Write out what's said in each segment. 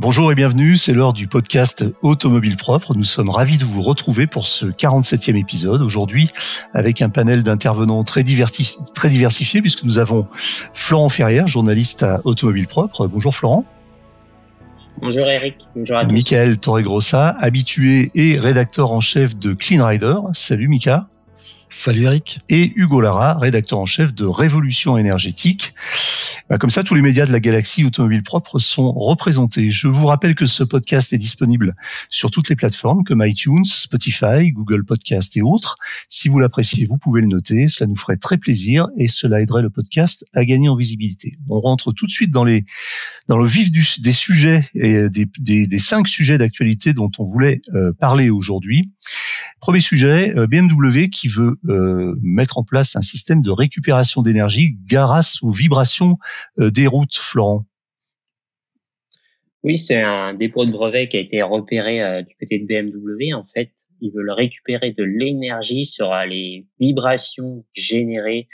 Bonjour et bienvenue, c'est l'heure du podcast Automobile Propre. Nous sommes ravis de vous retrouver pour ce 47e épisode. Aujourd'hui, avec un panel d'intervenants très diversifié, puisque nous avons Florent Ferrière, journaliste à Automobile Propre. Bonjour Florent. Bonjour Eric, bonjour à tous. Michael Torregrossa, habitué et rédacteur en chef de Clean Rider. Salut Mika. Salut Eric. Et Hugo Lara, rédacteur en chef de Révolution énergétique. Comme ça, tous les médias de la galaxie Automobile Propre sont représentés. Je vous rappelle que ce podcast est disponible sur toutes les plateformes comme iTunes, Spotify, Google Podcast et autres. Si vous l'appréciez, vous pouvez le noter. Cela nous ferait très plaisir et cela aiderait le podcast à gagner en visibilité. On rentre tout de suite dans le vif des sujets et des 5 sujets d'actualité dont on voulait parler aujourd'hui. Premier sujet, BMW qui veut mettre en place un système de récupération d'énergie grâce aux vibrations des routes, Florent. Oui, c'est un dépôt de brevet qui a été repéré du côté de BMW. En fait, ils veulent récupérer de l'énergie sur les vibrations générées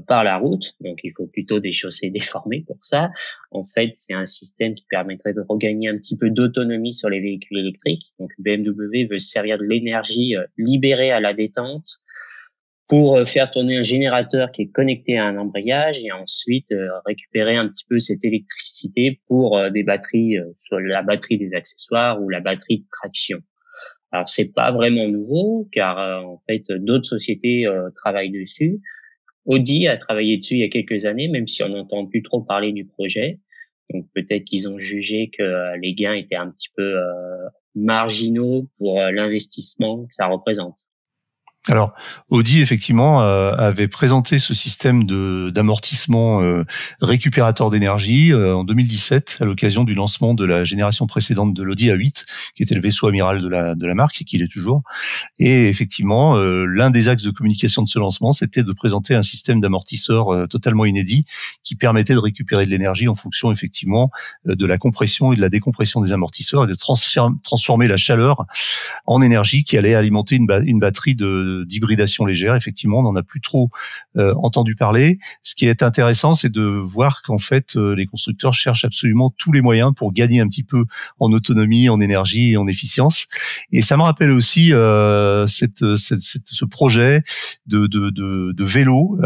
par la route. Donc, il faut plutôt des chaussées déformées pour ça. En fait, c'est un système qui permettrait de regagner un petit peu d'autonomie sur les véhicules électriques. Donc, BMW veut servir de l'énergie libérée à la détente pour faire tourner un générateur qui est connecté à un embrayage et ensuite récupérer un petit peu cette électricité pour des batteries, soit la batterie des accessoires ou la batterie de traction. Alors, c'est pas vraiment nouveau car en fait, d'autres sociétés travaillent dessus. Audi a travaillé dessus il y a quelques années, même si on n'entend plus trop parler du projet. Donc peut-être qu'ils ont jugé que les gains étaient un petit peu marginaux pour l'investissement que ça représente. Alors, Audi, effectivement, avait présenté ce système d'amortissement récupérateur d'énergie en 2017 à l'occasion du lancement de la génération précédente de l'Audi A8, qui était le vaisseau amiral de la marque et qui l'est toujours. Et effectivement, l'un des axes de communication de ce lancement, c'était de présenter un système d'amortisseur totalement inédit qui permettait de récupérer de l'énergie en fonction, effectivement, de la compression et de la décompression des amortisseurs et de transformer la chaleur en énergie qui allait alimenter une batterie d'hybridation légère. Effectivement, on n'en a plus trop entendu parler. Ce qui est intéressant, c'est de voir qu'en fait, les constructeurs cherchent absolument tous les moyens pour gagner un petit peu en autonomie, en énergie et en efficience. Et ça me rappelle aussi ce projet de vélo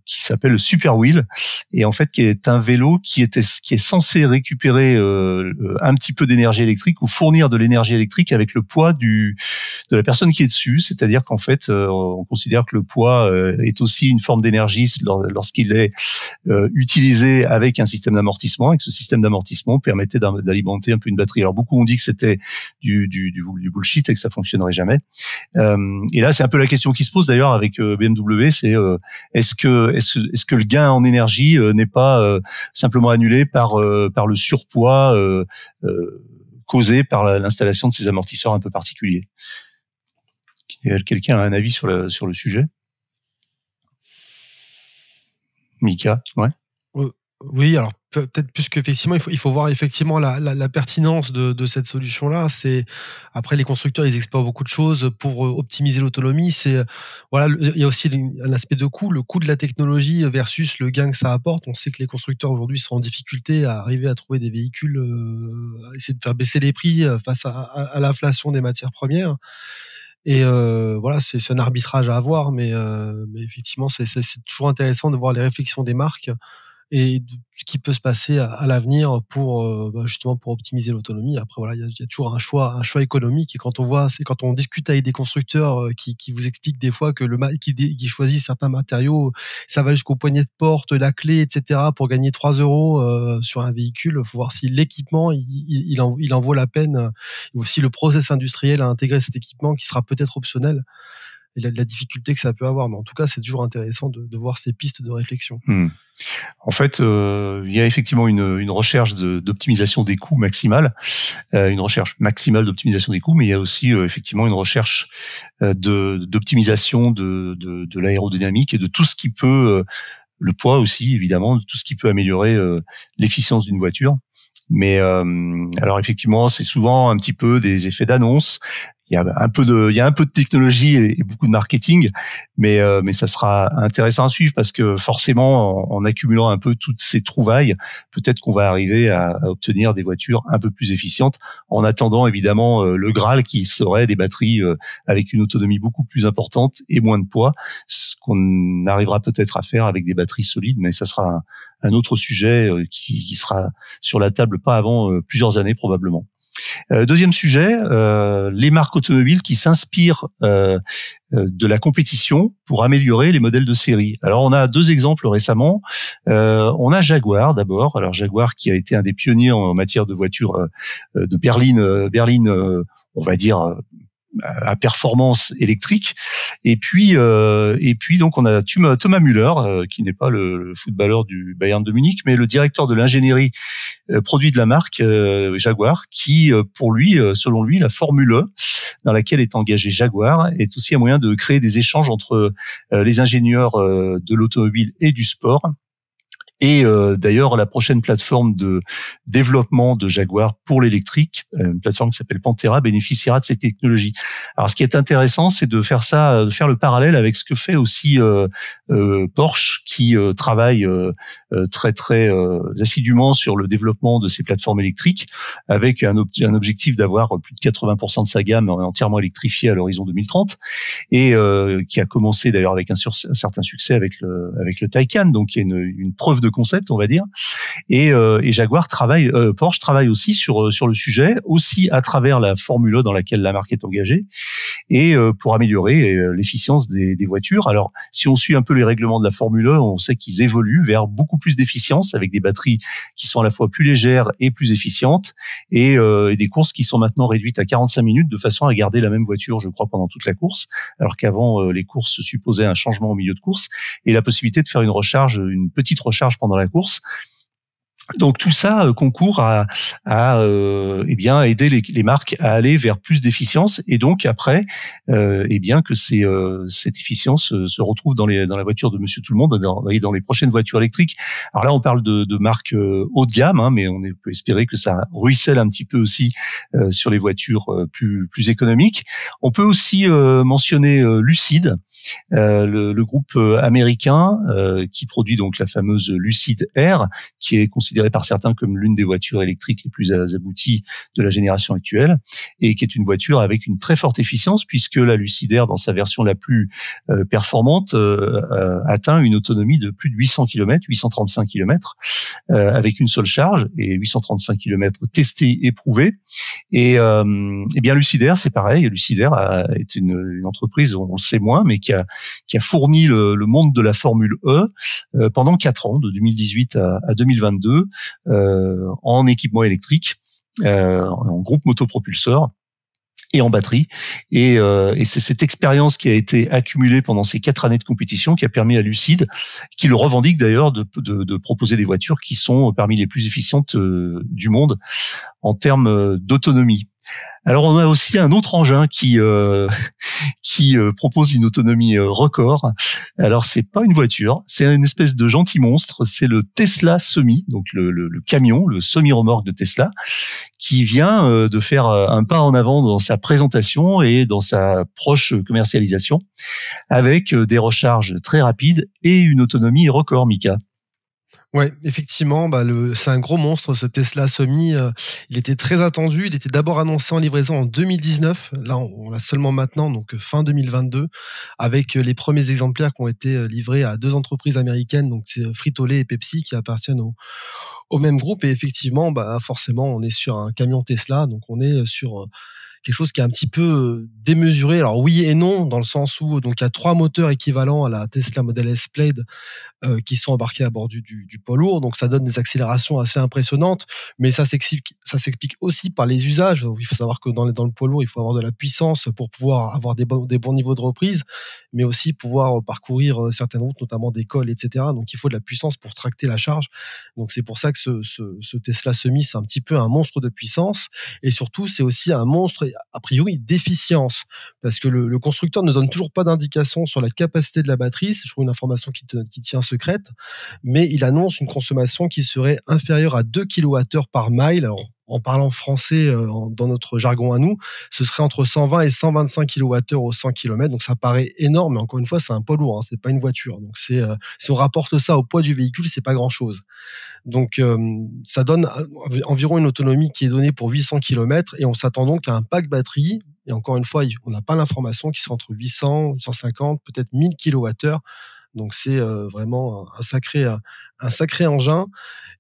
qui s'appelle le Super Wheel, et en fait qui est un vélo qui est censé récupérer un petit peu d'énergie électrique ou fournir de l'énergie électrique avec le poids de la personne qui est dessus. C'est-à-dire qu'en fait, on considère que le poids est aussi une forme d'énergie lorsqu'il est utilisé avec un système d'amortissement, et que ce système d'amortissement permettait d'alimenter un peu une batterie. Alors beaucoup ont dit que c'était du bullshit et que ça fonctionnerait jamais. Et là, c'est un peu la question qui se pose d'ailleurs avec BMW, c'est est-ce que le gain en énergie n'est pas simplement annulé par le surpoids causé par l'installation de ces amortisseurs un peu particuliers? Quelqu'un a un avis sur le sujet? Mika, ouais. Oui, alors peut-être plus qu'effectivement, il faut voir effectivement la pertinence de cette solution-là. C'est après les constructeurs, ils explorent beaucoup de choses pour optimiser l'autonomie. C'est voilà, il y a aussi un aspect de coût, le coût de la technologie versus le gain que ça apporte. On sait que les constructeurs aujourd'hui sont en difficulté à arriver à trouver des véhicules, à essayer de faire baisser les prix face à l'inflation des matières premières. Et voilà, c'est un arbitrage à avoir, mais effectivement, c'est toujours intéressant de voir les réflexions des marques et de ce qui peut se passer à l'avenir pour justement pour optimiser l'autonomie. Après voilà, il y a toujours un choix économique, et quand on discute avec des constructeurs qui vous expliquent des fois que qui choisissent certains matériaux, ça va jusqu'au poignet de porte, la clé, etc., pour gagner 3 € sur un véhicule. Faut voir si l'équipement il en vaut la peine, ou si le process industriel a intégré cet équipement qui sera peut-être optionnel, et la difficulté que ça peut avoir. Mais en tout cas, c'est toujours intéressant de voir ces pistes de réflexion. En fait, il y a effectivement une recherche d'optimisation des coûts maximale, une recherche maximale d'optimisation des coûts, mais il y a aussi effectivement une recherche d'optimisation de l'aérodynamique et de tout ce qui peut, le poids aussi évidemment, de tout ce qui peut améliorer l'efficience d'une voiture. Mais alors effectivement, c'est souvent un petit peu des effets d'annonce. il y a un peu de technologie et beaucoup de marketing, mais ça sera intéressant à suivre parce que forcément, en accumulant un peu toutes ces trouvailles, peut-être qu'on va arriver à obtenir des voitures un peu plus efficientes, en attendant évidemment le Graal qui serait des batteries avec une autonomie beaucoup plus importante et moins de poids, ce qu'on arrivera peut-être à faire avec des batteries solides, mais ça sera un autre sujet qui sera sur la table pas avant plusieurs années probablement. Deuxième sujet, les marques automobiles qui s'inspirent de la compétition pour améliorer les modèles de série. Alors on a deux exemples récemment. On a Jaguar d'abord. Alors Jaguar qui a été un des pionniers en matière de voitures de berline, on va dire à performance électrique. Et puis donc on a Thomas Müller, qui n'est pas le footballeur du Bayern de Munich, mais le directeur de l'ingénierie produit de la marque Jaguar, qui pour lui, selon lui, la Formule E dans laquelle est engagé Jaguar est aussi un moyen de créer des échanges entre les ingénieurs de l'automobile et du sport. Et d'ailleurs, la prochaine plateforme de développement de Jaguar pour l'électrique, une plateforme qui s'appelle Pantera, bénéficiera de ces technologies. Alors, ce qui est intéressant, c'est de faire le parallèle avec ce que fait aussi Porsche, qui travaille très très assidûment sur le développement de ces plateformes électriques, avec un objectif d'avoir plus de 80% de sa gamme entièrement électrifiée à l'horizon 2030, et qui a commencé d'ailleurs avec un certain succès avec le Taycan, donc il y a une preuve de concept, on va dire. Et Porsche travaille aussi sur le sujet, aussi à travers la Formule E dans laquelle la marque est engagée, et pour améliorer l'efficience des voitures. Alors, si on suit un peu les règlements de la Formule E, on sait qu'ils évoluent vers beaucoup plus d'efficience avec des batteries qui sont à la fois plus légères et plus efficientes, et des courses qui sont maintenant réduites à 45 minutes de façon à garder la même voiture, je crois, pendant toute la course, alors qu'avant les courses supposaient un changement au milieu de course, et la possibilité de faire une petite recharge pendant la course. Donc tout ça concourt à aider les marques à aller vers plus d'efficience, et donc après que cette efficience se retrouve dans la voiture de Monsieur Tout le Monde, dans les prochaines voitures électriques. Alors là on parle de marques haut de gamme, mais on peut espérer que ça ruisselle un petit peu aussi sur les voitures plus économiques. On peut aussi mentionner Lucid, le groupe américain qui produit donc la fameuse Lucid Air, qui est considérée par certains comme l'une des voitures électriques les plus abouties de la génération actuelle, et qui est une voiture avec une très forte efficience, puisque la Lucid Air, dans sa version la plus performante, atteint une autonomie de plus de 800 km, 835 km, avec une seule charge, et 835 km testés, éprouvés. Et bien Lucid Air, c'est pareil. Lucid Air est une entreprise, on le sait moins, mais qui a fourni le monde de la Formule E pendant 4 ans, de 2018 à 2022, en équipement électrique, en groupe motopropulseur et en batterie. Et c'est cette expérience qui a été accumulée pendant ces 4 années de compétition qui a permis à Lucid, qui le revendique d'ailleurs, de proposer des voitures qui sont parmi les plus efficientes du monde en termes d'autonomie. Alors on a aussi un autre engin qui propose une autonomie record. Alors c'est pas une voiture, c'est une espèce de gentil monstre, c'est le Tesla Semi, donc le camion, le semi-remorque de Tesla, qui vient de faire un pas en avant dans sa présentation et dans sa proche commercialisation, avec des recharges très rapides et une autonomie record, Mika. Ouais, effectivement, c'est un gros monstre, ce Tesla Semi. Il était très attendu. Il était d'abord annoncé en livraison en 2019. Là, on l'a seulement maintenant, donc fin 2022, avec les premiers exemplaires qui ont été livrés à 2 entreprises américaines, donc c'est Frito-Lay et Pepsi, qui appartiennent au même groupe. Et effectivement, forcément, on est sur un camion Tesla, donc on est sur quelque chose qui est un petit peu démesuré. Alors oui et non, dans le sens où donc il y a 3 moteurs équivalents à la Tesla Model S Plaid qui sont embarqués à bord du poids lourd. Donc ça donne des accélérations assez impressionnantes, mais ça s'explique aussi par les usages. Donc, il faut savoir que dans le poids lourd, il faut avoir de la puissance pour pouvoir avoir des bons niveaux de reprise, mais aussi pouvoir parcourir certaines routes, notamment des cols, etc. Donc il faut de la puissance pour tracter la charge. Donc c'est pour ça que ce Tesla Semi, c'est un petit peu un monstre de puissance, et surtout c'est aussi un monstre a priori d'efficience, parce que le constructeur ne donne toujours pas d'indication sur la capacité de la batterie. C'est toujours une information qui tient secrète, mais il annonce une consommation qui serait inférieure à 2 kWh par mile. Alors, en parlant français, dans notre jargon à nous, ce serait entre 120 et 125 kWh au 100 km. Donc ça paraît énorme, mais encore une fois, c'est un poids lourd, hein, c'est pas une voiture. Donc si on rapporte ça au poids du véhicule, c'est pas grand-chose. Donc ça donne environ une autonomie qui est donnée pour 800 km et on s'attend donc à un pack batterie. Et encore une fois, on n'a pas l'information qui sera entre 800, 850, peut-être 1000 kWh. Donc c'est vraiment un sacré engin.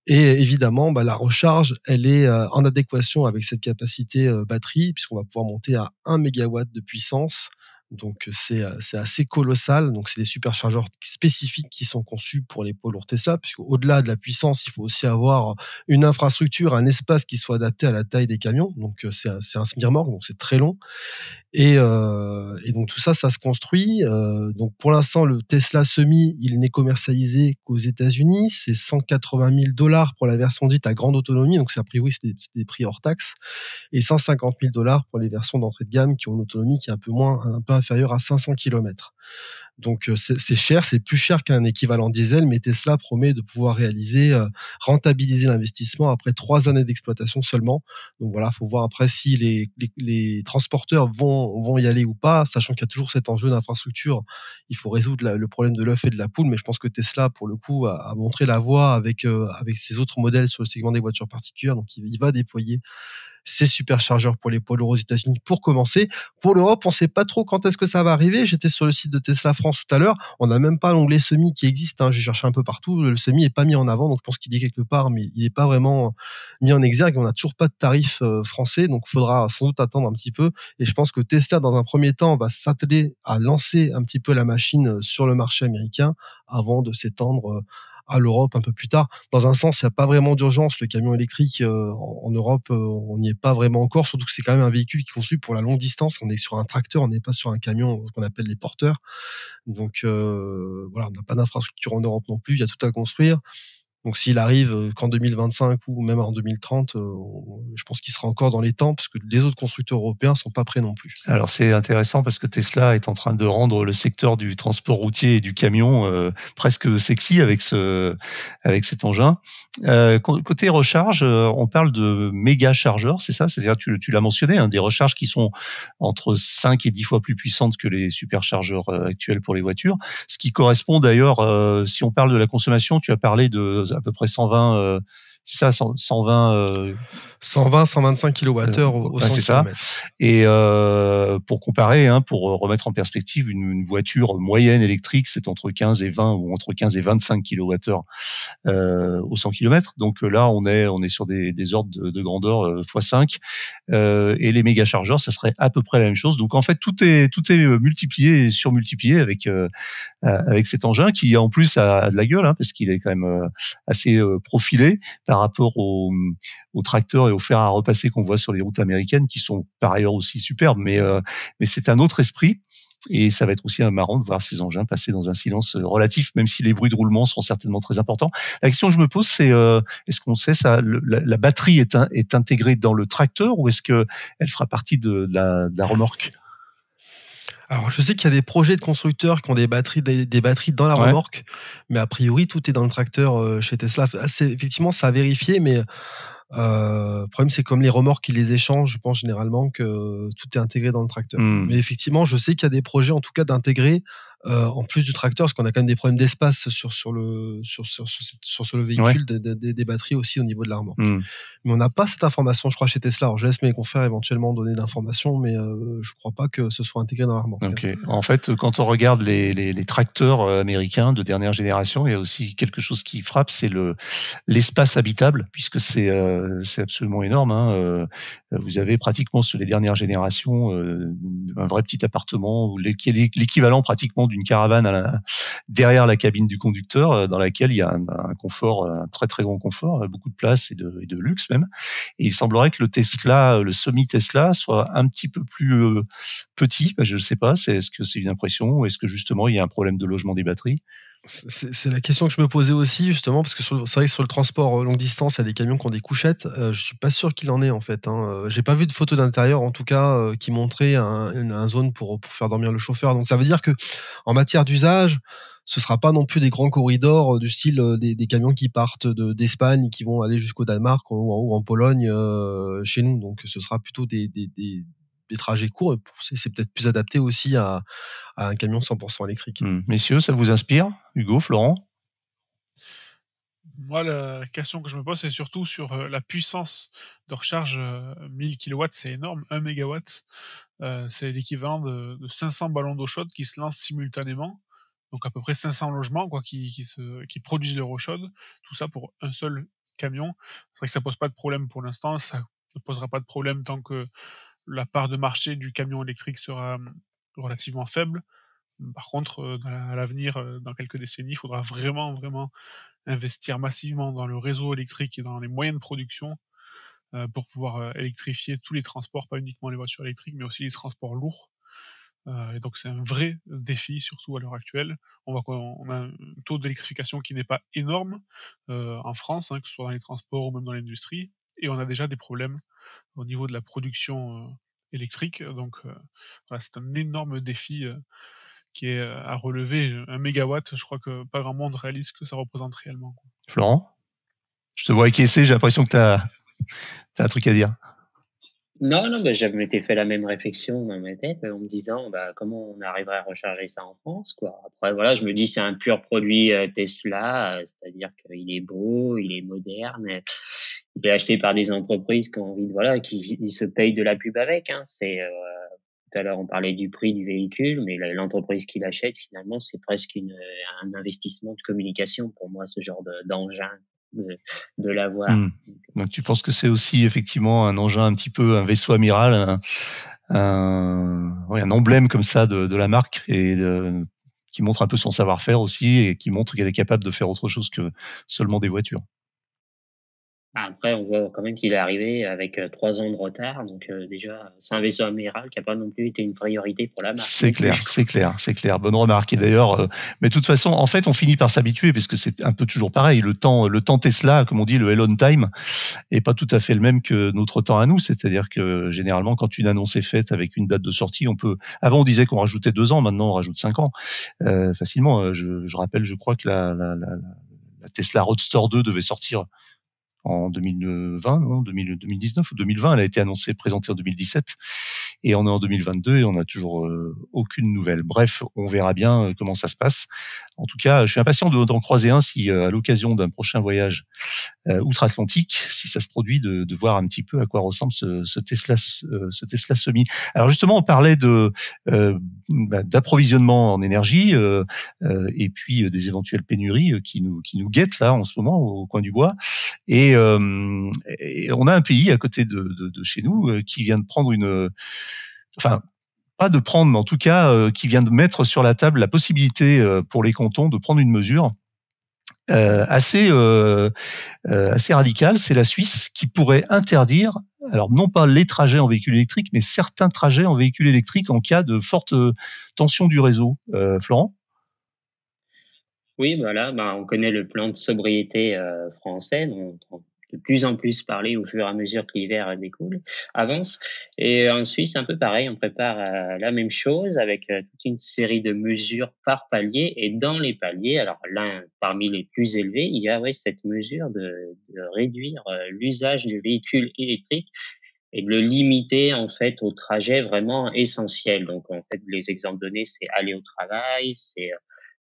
Et évidemment, la recharge, elle est en adéquation avec cette capacité batterie, puisqu'on va pouvoir monter à 1 MW de puissance. Donc c'est assez colossal. Donc c'est des superchargeurs spécifiques qui sont conçus pour les poids lourds Tesla, puisqu'au-delà de la puissance, il faut aussi avoir une infrastructure, un espace qui soit adapté à la taille des camions. Donc c'est un semi-remorque, donc c'est très long. Et donc tout ça, ça se construit. Donc pour l'instant, le Tesla Semi, il n'est commercialisé qu'aux États-Unis. C'est $180 000 pour la version dite à grande autonomie. Donc c'est a priori c'est des prix hors taxe, et $150 000 pour les versions d'entrée de gamme qui ont une autonomie qui est un peu inférieure à 500 km. Donc c'est cher, c'est plus cher qu'un équivalent diesel, mais Tesla promet de pouvoir rentabiliser l'investissement après 3 années d'exploitation seulement. Donc voilà, faut voir après si les transporteurs vont y aller ou pas, sachant qu'il y a toujours cet enjeu d'infrastructure. Il faut résoudre le problème de l'œuf et de la poule, mais je pense que Tesla, pour le coup, a montré la voie avec ses autres modèles sur le segment des voitures particulières. Donc il va déployer ces superchargeurs pour les poids lourds aux États-Unis pour commencer. Pour l'Europe, on ne sait pas trop quand est-ce que ça va arriver. J'étais sur le site de Tesla France tout à l'heure. On n'a même pas l'onglet semi qui existe, hein. J'ai cherché un peu partout. Le semi n'est pas mis en avant, donc je pense qu'il est quelque part, mais il n'est pas vraiment mis en exergue. On n'a toujours pas de tarif français, donc il faudra sans doute attendre un petit peu. Et je pense que Tesla, dans un premier temps, va s'atteler à lancer un petit peu la machine sur le marché américain avant de s'étendre à l'Europe un peu plus tard. Dans un sens, il n'y a pas vraiment d'urgence. Le camion électrique en Europe, on n'y est pas vraiment encore, surtout que c'est quand même un véhicule qui est conçu pour la longue distance. On est sur un tracteur, on n'est pas sur un camion qu'on appelle les porteurs. Donc voilà, on n'a pas d'infrastructure en Europe non plus, il y a tout à construire. Donc s'il arrive qu'en 2025 ou même en 2030, je pense qu'il sera encore dans les temps, parce que les autres constructeurs européens sont pas prêts non plus. Alors c'est intéressant parce que Tesla est en train de rendre le secteur du transport routier et du camion presque sexy avec cet engin. Côté recharge, on parle de méga chargeurs, c'est ça? C'est-à-dire tu l'as mentionné, hein, des recharges qui sont entre 5 et 10 fois plus puissantes que les superchargeurs actuels pour les voitures. Ce qui correspond d'ailleurs, si on parle de la consommation, tu as parlé de à peu près 120, c'est ça, 120, 120-125 kWh au 100 c'est ça. km. Et pour comparer, hein, pour remettre en perspective, une voiture moyenne électrique, c'est entre 15 et 20 ou entre 15 et 25 kWh au 100 km. Donc là, on est sur des ordres de grandeur x5. Et les méga chargeurs, ça serait à peu près la même chose. Donc en fait, tout est multiplié et surmultiplié avec cet engin qui en plus a de la gueule, hein, parce qu'il est quand même assez profilé par rapport aux tracteurs et aux fers à repasser qu'on voit sur les routes américaines, qui sont par ailleurs aussi superbes, mais c'est un autre esprit. Et ça va être aussi marrant de voir ces engins passer dans un silence relatif, même si les bruits de roulement seront certainement très importants. La question que je me pose, c'est est-ce qu'on sait ça, la batterie est intégrée dans le tracteur, ou est-ce que elle fera partie de la remorque? Alors, je sais qu'il y a des projets de constructeurs qui ont des batteries dans la remorque, mais a priori, tout est dans le tracteur chez Tesla. Effectivement, ça a vérifié, mais le problème, c'est comme les remorques qui les échangent, je pense généralement que tout est intégré dans le tracteur. Mais effectivement, je sais qu'il y a des projets, en tout cas, d'intégrer en plus du tracteur, parce qu'on a quand même des problèmes d'espace sur le véhicule, des batteries aussi au niveau de la remorque. Mais on n'a pas cette information, je crois, chez Tesla. Alors, je laisse mes confrères éventuellement donner d'informations, mais je crois pas que ce soit intégré dans la remorque. Okay. En fait, quand on regarde les tracteurs américains de dernière génération, il y a aussi quelque chose qui frappe, c'est l'espace habitable, puisque c'est absolument énorme, hein. Vous avez pratiquement sur les dernières générations un vrai petit appartement, qui est l'équivalent pratiquement d'une caravane derrière la cabine du conducteur, dans laquelle il y a un confort, un très très grand confort, beaucoup de place et de luxe même. Et il semblerait que le semi-Tesla soit un petit peu plus petit. Je ne sais pas, est-ce que c'est une impression, ou est-ce que justement il y a un problème de logement des batteries? C'est la question que je me posais aussi, justement, parce que c'est vrai que sur le transport longue distance, il y a des camions qui ont des couchettes. Je suis pas sûr qu'il en ait, en fait, hein. J'ai pas vu de photo d'intérieur, en tout cas, qui montrait un zone pour faire dormir le chauffeur. Donc ça veut dire que en matière d'usage, ce sera pas non plus des grands corridors du style des camions qui partent d'Espagne et qui vont aller jusqu'au Danemark ou en Pologne chez nous. Donc ce sera plutôt des trajets courts. C'est peut-être plus adapté aussi à un camion 100% électrique. Messieurs, ça vous inspire? Hugo, Florent? Moi, la question que je me pose, c'est surtout sur la puissance de recharge. 1000 kW, c'est énorme. 1 MW, c'est l'équivalent de 500 ballons d'eau chaude qui se lancent simultanément. Donc à peu près 500 logements qui produisent de l'eau chaude. Tout ça pour un seul camion. C'est vrai que ça pose pas de problème pour l'instant. Ça ne posera pas de problème tant que la part de marché du camion électrique sera relativement faible. Par contre, à l'avenir, dans quelques décennies, il faudra vraiment, vraiment investir massivement dans le réseau électrique et dans les moyens de production pour pouvoir électrifier tous les transports, pas uniquement les voitures électriques, mais aussi les transports lourds. Et donc c'est un vrai défi, surtout à l'heure actuelle. On voit qu'on a un taux d'électrification qui n'est pas énorme en France, que ce soit dans les transports ou même dans l'industrie, et on a déjà des problèmes au niveau de la production électrique. Donc voilà, c'est un énorme défi qui est à relever. 1 mégawatt, je crois que pas grand monde réalise ce que ça représente réellement. Florent, je te vois acquiescer, j'ai l'impression que tu as un truc à dire. Non, je m'étais fait la même réflexion dans ma tête en me disant comment on arriverait à recharger ça en France, quoi. Après voilà, je me dis c'est un pur produit Tesla, c'est-à-dire qu'il est beau, il est moderne, il est acheté par des entreprises qui ont envie qui se payent de la pub avec. Tout à l'heure on parlait du prix du véhicule, mais l'entreprise qui l'achète finalement c'est presque un investissement de communication pour moi, ce genre d'engin. De l'avoir. Donc tu penses que c'est aussi effectivement un engin un petit peu, un vaisseau amiral, un emblème comme ça de la marque et qui montre un peu son savoir-faire aussi et qui montre qu'elle est capable de faire autre chose que seulement des voitures. Après, on voit quand même qu'il est arrivé avec 3 ans de retard, donc déjà, c'est un vaisseau amiral qui n'a pas non plus été une priorité pour la marque. C'est clair. Bonne remarque. Et d'ailleurs, mais de toute façon, en fait, on finit par s'habituer parce que c'est un peu toujours pareil. Le temps Tesla, comme on dit, le Elon time, est pas tout à fait le même que notre temps à nous. C'est-à-dire que généralement, quand une annonce est faite avec une date de sortie, avant on disait qu'on rajoutait 2 ans, maintenant on rajoute 5 ans facilement. Je rappelle, je crois que la Tesla Roadster 2 devait sortir en 2020, non, 2019 ou 2020, elle a été annoncée, présentée en 2017, et on est en 2022 et on n'a toujours aucune nouvelle. Bref, on verra bien comment ça se passe. En tout cas, je suis impatient d'en croiser un si à l'occasion d'un prochain voyage outre-Atlantique, si ça se produit, de voir un petit peu à quoi ressemble ce Tesla Semi. Alors justement, on parlait d'approvisionnement en énergie et puis des éventuelles pénuries qui nous guettent là en ce moment au coin du bois. Et on a un pays à côté de chez nous qui vient de prendre pas de prendre, mais en tout cas qui vient de mettre sur la table la possibilité pour les cantons de prendre une mesure assez radicale. C'est la Suisse qui pourrait interdire, alors non pas les trajets en véhicule électrique, mais certains trajets en véhicule électrique en cas de forte tension du réseau. Florent ? Oui, voilà, on connaît le plan de sobriété français, dont on de plus en plus parler au fur et à mesure que l'hiver avance. Et en Suisse, c'est un peu pareil, on prépare la même chose avec toute une série de mesures par palier. Et dans les paliers, alors l'un parmi les plus élevés, il y a cette mesure de réduire l'usage du véhicule électrique et de le limiter en fait au trajet vraiment essentiel. Donc en fait, les exemples donnés, c'est aller au travail, c'est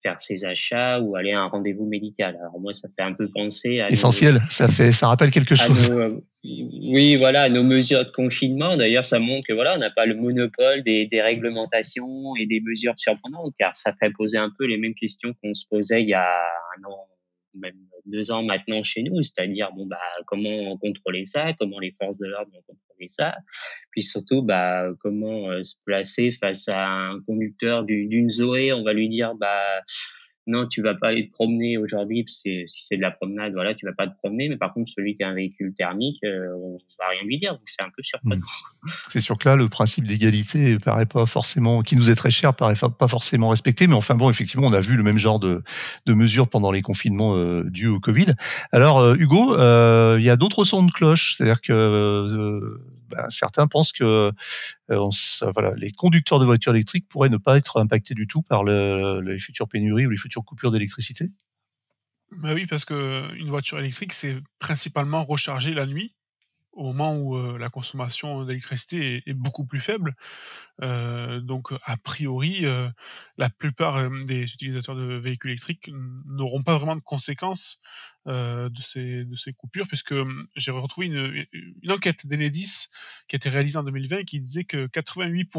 faire ses achats ou aller à un rendez-vous médical. Alors moi, ça fait un peu penser à essentiel. Ça rappelle quelque chose. Oui, voilà, nos mesures de confinement. D'ailleurs, ça montre que voilà, on n'a pas le monopole des réglementations et des mesures surprenantes, car ça fait poser un peu les mêmes questions qu'on se posait il y a 1 an, même 2 ans maintenant chez nous, c'est-à-dire comment contrôler ça, comment les forces de l'ordre vont contrôler ça, puis surtout comment se placer face à un conducteur d'une Zoé. On va lui dire non, tu vas pas aller te promener aujourd'hui, si c'est de la promenade, voilà, tu vas pas te promener, mais par contre celui qui a un véhicule thermique, on va rien lui dire, donc c'est un peu surprenant. C'est sûr que là, le principe d'égalité paraît pas forcément, qui nous est très cher, paraît pas forcément respecté, mais enfin bon, effectivement, on a vu le même genre de mesures pendant les confinements dus au Covid. Alors Hugo, il y a d'autres sons de cloche, c'est-à-dire que certains pensent que voilà, les conducteurs de voitures électriques pourraient ne pas être impactés du tout par les futures pénuries ou les futures coupures d'électricité. Bah oui, parce que une voiture électrique, c'est principalement recharger la nuit, au moment où la consommation d'électricité est beaucoup plus faible. Donc a priori, la plupart, des utilisateurs de véhicules électriques n'auront pas vraiment de conséquences, de ces coupures puisque, j'ai retrouvé une enquête d'Enedis qui a été réalisée en 2020 et qui disait que 88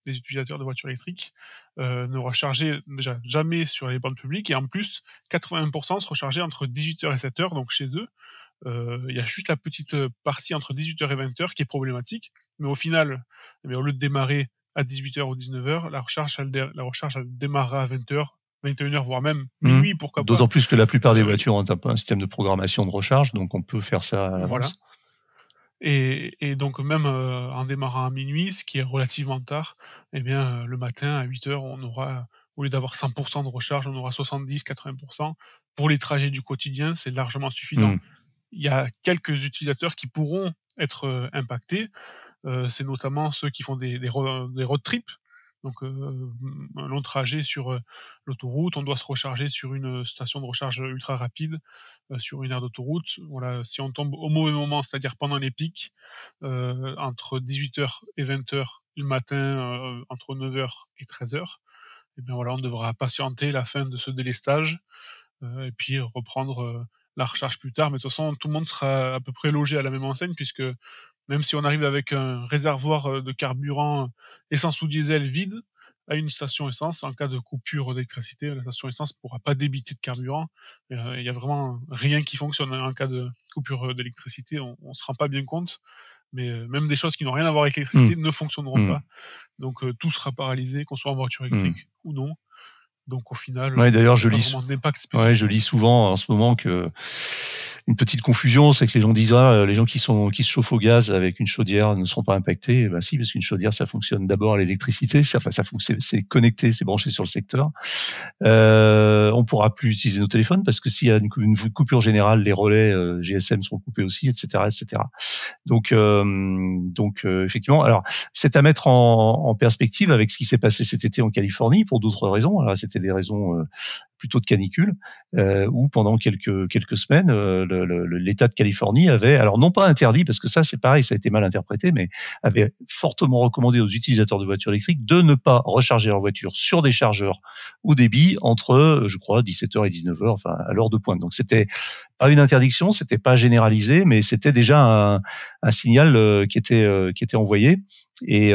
des utilisateurs de voitures électriques, ne rechargeaient déjà jamais sur les bornes publiques et en plus 80 se rechargeaient entre 18:00 et 7:00 donc chez eux. Il y a juste la petite, partie entre 18:00 et 20:00 qui est problématique, mais au final, eh bien, au lieu de démarrer à 18:00 ou 19:00, la recharge elle démarrera à 20:00, 21:00, voire même minuit, pourquoi pas. D'autant plus que la plupart des Heu, voitures ont un système de programmation de recharge, donc on peut faire ça à voilà, l'avance. et donc même, en démarrant à minuit, ce qui est relativement tard, eh bien, le matin à 8:00, on aura, au lieu d'avoir 100 de recharge, on aura 70-80. Pour les trajets du quotidien, c'est largement suffisant. Mmh. Il y a quelques utilisateurs qui pourront être, impactés. C'est notamment ceux qui font des road trips, donc un long trajet sur, l'autoroute. On doit se recharger sur une station de recharge ultra rapide, sur une aire d'autoroute. Voilà, si on tombe au mauvais moment, c'est-à-dire pendant les pics, entre 18:00 et 20:00 le matin, entre 9:00 et 13:00, et bien voilà, on devra patienter la fin de ce délestage, et puis reprendre, la recharge plus tard. Mais de toute façon, tout le monde sera à peu près logé à la même enseigne puisque même si on arrive avec un réservoir, de carburant, essence ou diesel vide, à une station essence, en cas de coupure d'électricité, la station essence ne pourra pas débiter de carburant. Il y a vraiment rien qui fonctionne, hein, en cas de coupure, d'électricité. On se rend pas bien compte, mais même des choses qui n'ont rien à voir avec Mmh. l'électricité ne fonctionneront Mmh. pas. Donc tout sera paralysé, qu'on soit en voiture Mmh. électrique ou non. Donc au final, Ouais, d'ailleurs, il y a pas vraiment d'impact je lis spécifique. souvent en ce moment que une petite confusion, c'est que les gens disent les gens qui se chauffent au gaz avec une chaudière ne seront pas impactés. Eh ben si, parce qu'une chaudière, ça fonctionne d'abord à l'électricité, ça fonctionne, c'est connecté, c'est branché sur le secteur. On pourra plus utiliser nos téléphones parce que s'il y a une coupure générale, les relais GSM seront coupés aussi, etc., etc. Effectivement, alors c'est à mettre en perspective avec ce qui s'est passé cet été en Californie pour d'autres raisons. Alors c'était des raisons plutôt de canicule, où pendant quelques semaines, l'État de Californie avait, alors non pas interdit, parce que ça c'est pareil, ça a été mal interprété, mais avait fortement recommandé aux utilisateurs de voitures électriques de ne pas recharger leur voiture sur des chargeurs ou débit entre, je crois, 17h et 19h, enfin à l'heure de pointe. Donc c'était pas une interdiction, c'était pas généralisé, mais c'était déjà un signal qui était envoyé. Et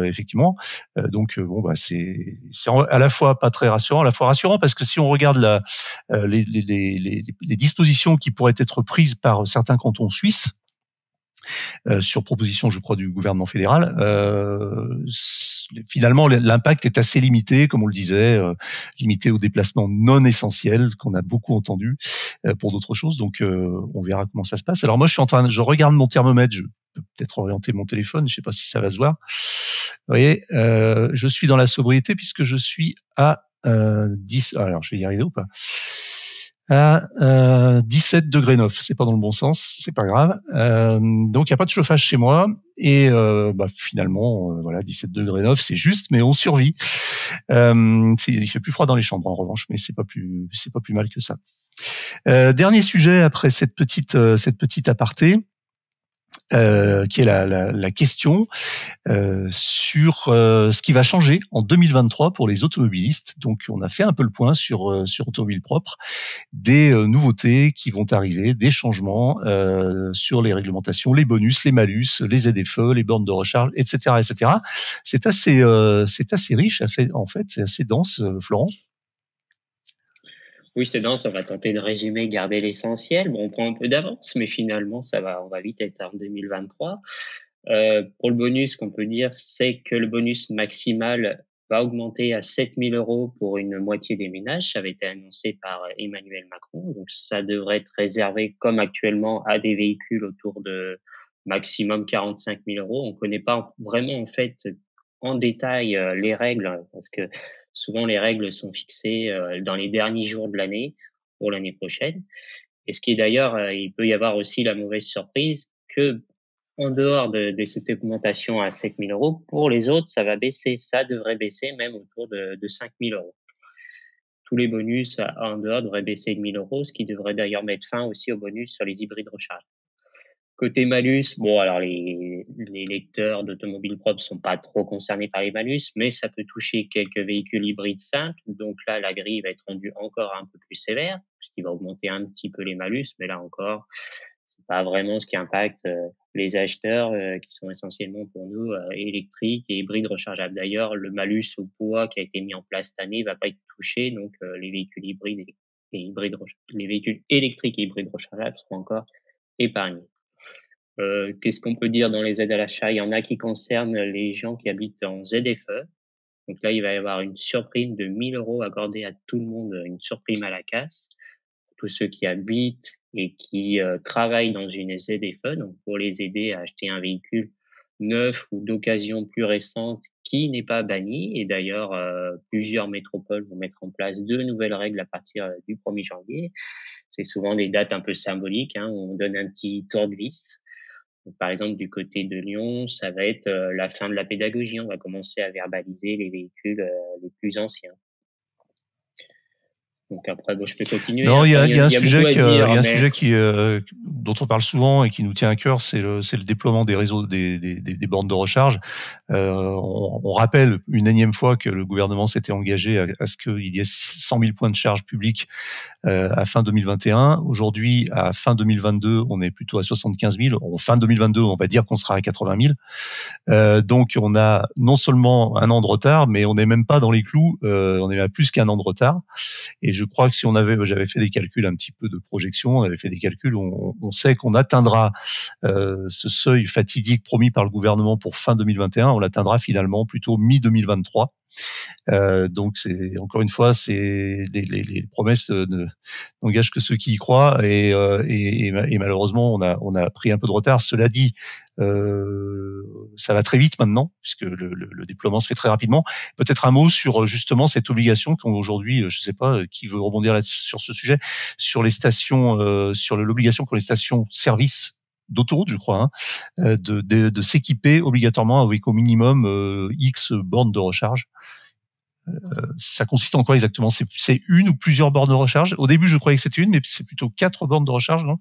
effectivement, bon bah c'est à la fois pas très rassurant, à la fois rassurant parce que si on regarde les dispositions qui pourraient être prises par certains cantons suisses, sur proposition, je crois, du gouvernement fédéral, finalement l'impact est assez limité, comme on le disait, limité aux déplacements non essentiels qu'on a beaucoup entendu pour d'autres choses. Donc on verra comment ça se passe. Alors moi je regarde mon thermomètre, je peux peut-être orienter mon téléphone, je sais pas si ça va se voir. Vous voyez, je suis dans la sobriété puisque je suis à 10. Alors je vais y arriver ou pas? À 17 degrés 9. C'est pas dans le bon sens, c'est pas grave. Donc il y a pas de chauffage chez moi et finalement voilà 17 degrés 9, c'est juste, mais on survit. Il fait plus froid dans les chambres en revanche, mais c'est pas plus mal que ça. Dernier sujet après cette petite aparté. Qui est la question sur ce qui va changer en 2023 pour les automobilistes. Donc, on a fait un peu le point sur Automobile Propre, des nouveautés qui vont arriver, des changements sur les réglementations, les bonus, les malus, les ZFE, les bornes de recharge, etc., etc. C'est assez riche, en fait, c'est assez dense, Florent. Oui, c'est dense. On va tenter de résumer, garder l'essentiel. Bon, on prend un peu d'avance, mais finalement, on va vite être en 2023. Pour le bonus, ce qu'on peut dire, c'est que le bonus maximal va augmenter à 7 000 € pour une moitié des ménages. Ça avait été annoncé par Emmanuel Macron. Donc, ça devrait être réservé, comme actuellement, à des véhicules autour de maximum 45 000 €. On ne connaît pas vraiment, en fait, en détail les règles, parce que souvent les règles sont fixées dans les derniers jours de l'année pour l'année prochaine. Et ce qui est d'ailleurs, il peut y avoir aussi la mauvaise surprise que en dehors de cette augmentation à 7 000 euros, pour les autres, ça va baisser. Ça devrait baisser même autour de 5 000 euros. Tous les bonus en dehors devraient baisser de 1 000 euros, ce qui devrait d'ailleurs mettre fin aussi aux bonus sur les hybrides recharge. Côté malus, bon, alors les lecteurs d'automobiles propres sont pas trop concernés par les malus, mais ça peut toucher quelques véhicules hybrides simples. Donc là, la grille va être rendue encore un peu plus sévère, ce qui va augmenter un petit peu les malus, mais là encore, c'est pas vraiment ce qui impacte les acheteurs qui sont essentiellement pour nous électriques et hybrides rechargeables. D'ailleurs, le malus au poids qui a été mis en place cette année va pas être touché, donc les véhicules hybrides les véhicules électriques et hybrides rechargeables seront encore épargnés. Qu'est-ce qu'on peut dire dans les aides à l'achat? Il y en a qui concernent les gens qui habitent en ZFE. Donc là, il va y avoir une surprime de 1 000 euros accordée à tout le monde, une surprime à la casse. Tous ceux qui habitent et qui travaillent dans une ZFE, donc pour les aider à acheter un véhicule neuf ou d'occasion plus récente qui n'est pas banni. Et d'ailleurs, plusieurs métropoles vont mettre en place de nouvelles règles à partir du 1er janvier. C'est souvent des dates un peu symboliques, hein, où on donne un petit tour de vis. Donc, par exemple, du côté de Lyon, ça va être la fin de la pédagogie. On va commencer à verbaliser les véhicules les plus anciens. Donc après, bon, je peux continuer. Non, il y a un sujet qui dont on parle souvent et qui nous tient à cœur, c'est le déploiement des réseaux des bornes de recharge. On rappelle une énième fois que le gouvernement s'était engagé à ce qu'il y ait 100 000 points de charge publics à fin 2021. Aujourd'hui, à fin 2022, on est plutôt à 75 000. En fin 2022, on va dire qu'on sera à 80 000. Donc, on a non seulement un an de retard, mais on n'est même pas dans les clous. On est à plus qu'un an de retard. Et je crois que si j'avais fait des calculs un petit peu de projection, on avait fait des calculs, on sait qu'on atteindra ce seuil fatidique promis par le gouvernement pour fin 2021. On l'atteindra finalement plutôt mi-2023. Donc c'est encore une fois, c'est les promesses n'engagent que ceux qui y croient et malheureusement on a pris un peu de retard. Cela dit, ça va très vite maintenant puisque le déploiement se fait très rapidement. Peut-être un mot sur justement cette obligation qu'aujourd'hui, je sais pas qui veut rebondir là sur ce sujet, sur les stations, sur l'obligation qu'ont les stations service d'autoroute, je crois, hein, de s'équiper obligatoirement avec au minimum X bornes de recharge. Ça consiste en quoi exactement? C'est une ou plusieurs bornes de recharge? Au début, je croyais que c'était une, mais c'est plutôt 4 bornes de recharge, non,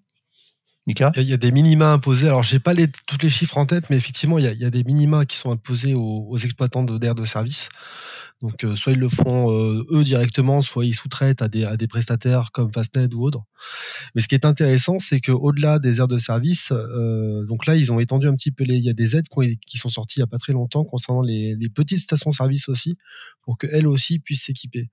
Mika? Il y a des minima imposés. Alors, j'ai pas tous les chiffres en tête, mais effectivement, il y a des minima qui sont imposés aux exploitants d'aires de service. Donc, soit ils le font eux directement, soit ils sous-traitent à des prestataires comme Fastned ou autres. Mais ce qui est intéressant, c'est qu'au-delà des aires de service, donc là, ils ont étendu un petit peu il y a des aides qui sont sorties il n'y a pas très longtemps concernant les petites stations-service aussi, pour qu'elles aussi puissent s'équiper.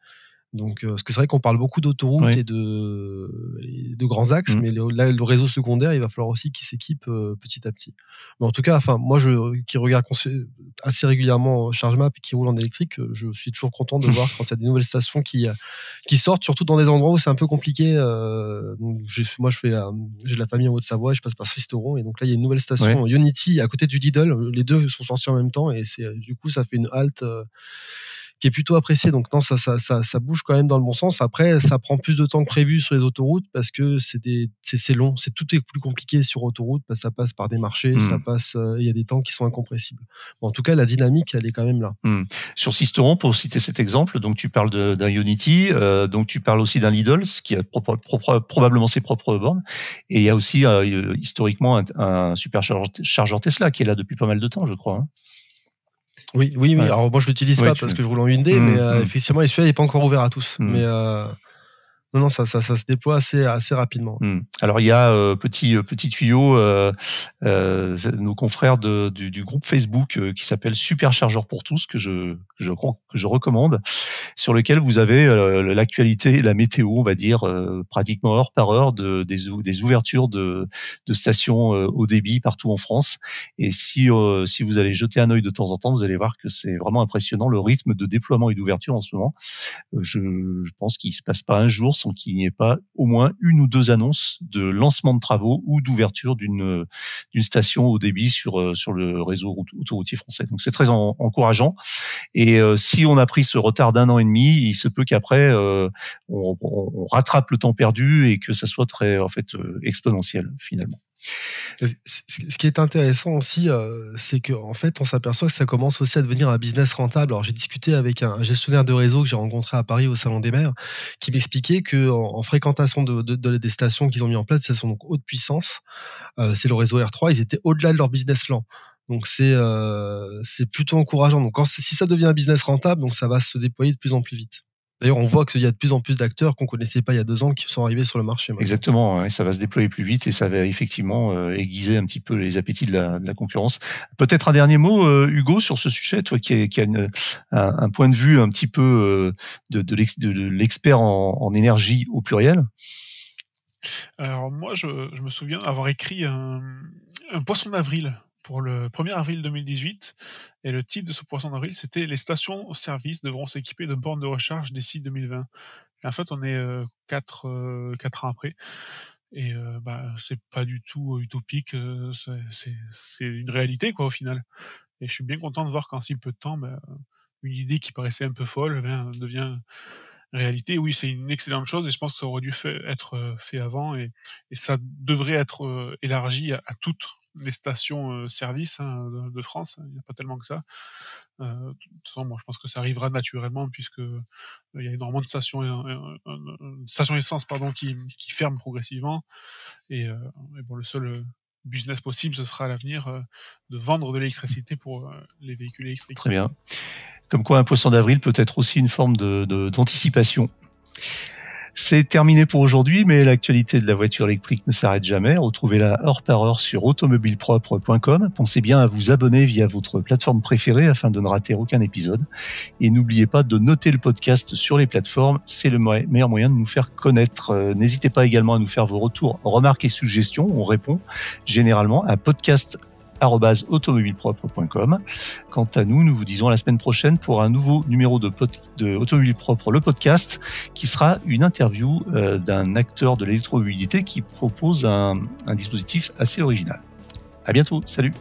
Donc, parce que c'est vrai qu'on parle beaucoup d'autoroutes et de grands axes, mais le réseau secondaire, il va falloir aussi qu'il s'équipe petit à petit. Mais en tout cas, enfin, moi, qui regarde assez régulièrement ChargeMap et qui roule en électrique, je suis toujours content de voir quand il y a des nouvelles stations qui sortent, surtout dans des endroits où c'est un peu compliqué. Donc j'ai de la famille en Haute-Savoie, je passe par Sisteron, et donc là, il y a une nouvelle station Unity à côté du Lidl. Les deux sont sortis en même temps, et du coup, ça fait une halte qui est plutôt apprécié. Donc non, ça bouge quand même dans le bon sens. Après, ça prend plus de temps que prévu sur les autoroutes parce que c'est long. Tout est plus compliqué sur autoroute parce que ça passe par des marchés, il y a des temps qui sont incompressibles. Bon, en tout cas, la dynamique, elle est quand même là. Sur Sisteron, pour citer cet exemple, donc tu parles d'un Unity, donc tu parles aussi d'un Lidl, qui a probablement ses propres bornes, et il y a aussi historiquement un superchargeur Tesla qui est là depuis pas mal de temps, je crois. Hein. Oui. Ouais. Alors moi je l'utilise pas parce que je roule en Hyundai, mais effectivement, celui-là n'est pas encore ouvert à tous. Mais non, ça se déploie assez rapidement. Alors il y a petit tuyau, nos confrères du groupe Facebook qui s'appelle Superchargeur pour tous, que je recommande, sur lequel vous avez l'actualité et la météo, on va dire pratiquement heure par heure des ouvertures de stations haut débit partout en France. Et si vous allez jeter un œil de temps en temps, vous allez voir que c'est vraiment impressionnant le rythme de déploiement et d'ouverture en ce moment. Je pense qu'il se passe pas un jour sans qu'il n'y ait pas au moins une ou deux annonces de lancement de travaux ou d'ouverture d'une station haut débit sur le réseau autoroutier français. Donc c'est très encourageant. Et si on a pris ce retard d'1 an et demi, il se peut qu'après on rattrape le temps perdu et que ça soit très exponentiel finalement. Ce qui est intéressant aussi, c'est qu'en fait, on s'aperçoit que ça commence aussi à devenir un business rentable. Alors, j'ai discuté avec un gestionnaire de réseau que j'ai rencontré à Paris au Salon des maires, qui m'expliquait qu'en fréquentation des stations qu'ils ont mis en place, elles sont donc haute puissance, c'est le réseau R3, ils étaient au-delà de leur business plan. Donc c'est plutôt encourageant. Donc si ça devient un business rentable, donc ça va se déployer de plus en plus vite. D'ailleurs, on voit qu'il y a de plus en plus d'acteurs qu'on connaissait pas il y a 2 ans qui sont arrivés sur le marché maintenant. Exactement, ouais, ça va se déployer plus vite et ça va effectivement aiguiser un petit peu les appétits de la concurrence. Peut-être un dernier mot, Hugo, sur ce sujet, toi qui a un point de vue un petit peu de l'expert en énergie au pluriel. Alors moi, je me souviens avoir écrit un poisson d'avril pour le 1er avril 2018 et le titre de ce poisson d'avril, c'était « Les stations-service devront s'équiper de bornes de recharge d'ici 2020 ». Et en fait, on est 4 ans après et c'est pas du tout utopique, c'est une réalité quoi, au final. Et je suis bien content de voir qu'en si peu de temps, une idée qui paraissait un peu folle, devient réalité. Oui, c'est une excellente chose et je pense que ça aurait dû être fait avant et ça devrait être élargi à toutes les stations service de France. Il n'y a pas tellement que ça. De toute façon, moi, je pense que ça arrivera naturellement puisque il y a énormément de stations essence qui ferment progressivement et bon, le seul business possible, ce sera à l'avenir de vendre de l'électricité pour les véhicules électriques. Très bien. Comme quoi, un poisson d'avril peut être aussi une forme d'anticipation. C'est terminé pour aujourd'hui, mais l'actualité de la voiture électrique ne s'arrête jamais. Retrouvez-la heure par heure sur automobilepropre.com. Pensez bien à vous abonner via votre plateforme préférée afin de ne rater aucun épisode. Et n'oubliez pas de noter le podcast sur les plateformes. C'est le meilleur moyen de nous faire connaître. N'hésitez pas également à nous faire vos retours, remarques et suggestions. On répond généralement à podcast@automobilepropre.com. Quant à nous, nous vous disons à la semaine prochaine pour un nouveau numéro de Automobile Propre, le podcast, qui sera une interview d'un acteur de l'électromobilité qui propose un dispositif assez original. À bientôt, salut.